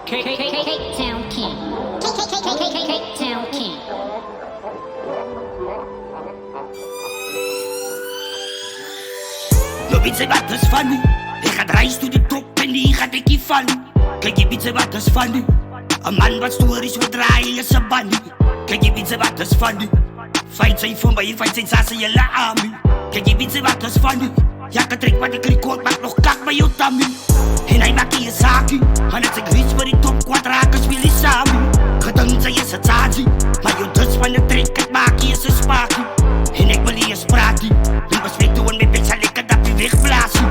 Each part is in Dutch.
K-Town King. K-Town King. No weet ze wat is van nu. Ik ga reis to de top en die gaat ik vallen. Kijk je weet ze wat is van nu. Een man wat stoer is, wat draaien is een bandy. Kijk je weet ze wat is van nu. Fight zijn voor mij, fight zijn sassen je la ami. Kijk je weet ze wat is van nu. Ja, ik trek wat ik record, maak nog kak bij jou tammy. En hij maakt je zaken. En als ik reach voor die top kwadraken, speel je samen. Gedankt zij is het zaadje. Maar je dus van de trek, het maak je is een spaakje. En ik wil hier spraken. Je bespreekt hoe mijn bek zal lekker dat je wegblazen.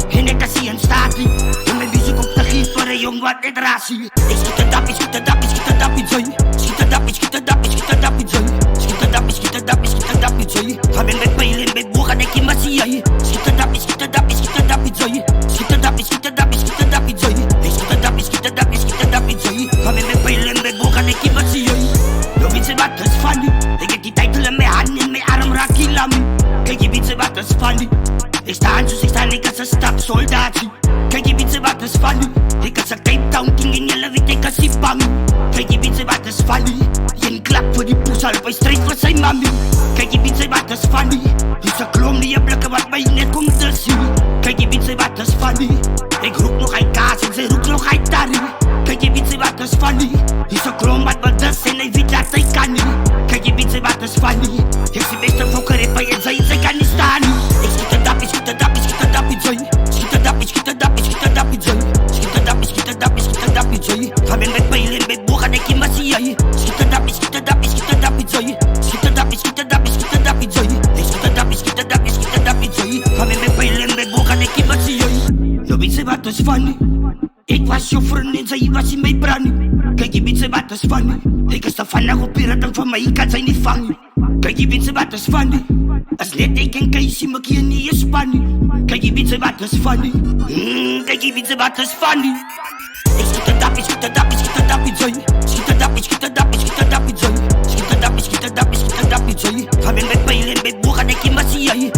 En ik kan zien een staatje. En mijn muziek op te geven voor een jong wat net razie. Ik schiet het dap, schiet het dap, schiet het dap in zooi. Schiet het dap, schiet het dap, schiet het dap in zooi. Schiet het dap, schiet het dap, schiet het dap in zooi. Ga met pijlen, met boog en ik in mijn zie. Schiet het dap, schiet het dap, schiet het dap in zooi. Schiet het dap, schiet het dap, schiet het dap in zooi. Schiet het dap, schiet het dap, schiet het dap in zooi. Ga met pijlen, met boog en ik in mijn zie. No weet ze wat is van nu. Ik heb die titel in mijn hand, in mijn arm raak die lam. Kijk je weet ze wat is van nu. Ik sta aan zoals ik sta, ik als een stapsoldaatje. Kijk je weet ze wat is van nu. Ik als een Cape Town King en jullie weet ik als die bang. Kijk je weet ze wat is van nu. Je klap voor die poes al bij strijd voor zijn mami. Kijk je weet ze wat is van nu. Die ze klom die je blikken wat mij net komt te zien. Kijk je weet ze wat is van nu. Ik roep nog uit kaas en ze roept nog uit tari. Kijk je weet ze wat is van nu. Die ze klom wat wel dus en hij weet dat hij kan niet. Kijk je weet ze wat is van nu. Ik zie best een fokker in en zij kan niet staan. Ik schiet het dap, schiet het dap, schiet het dap in zooi. Schiet het dap, schiet het dap, schiet het dap in zooi. Schiet het dap, schiet het dap, schiet het dap in zooi. Ga met pijlen, met boog en ik in mijn zie. Schiet het dap, schiet het dap, schiet het dap in zooi. Schiet het dap, schiet het dap, schiet het dap in zooi. Schiet het dap, schiet het dap, schiet het dap in zooi. Ga met pijlen, met boog en ik in mijn zie. No weet ze wat is van nu. Ik was je vriend en zij was in mijn brand. Kijk je weet ze wat is van nu. Ik is de vannacht op piraten van mij, ik kan zij niet vangen. Kijk je weet ze wat is van nu. Als net ik en Kees in mijn keer niet is spanning. Kijk je weet ze wat is van nu. Kijk je weet ze wat is van nu. Ik schiet het dap, schiet het dap, schiet het dap in zooi. Schiet het dap, schiet het dap, schiet het dap in zooi. Schiet het dap, schiet het dap, schiet het dap in zooi. Ga met pijlen, met boog en ik in mijn zie.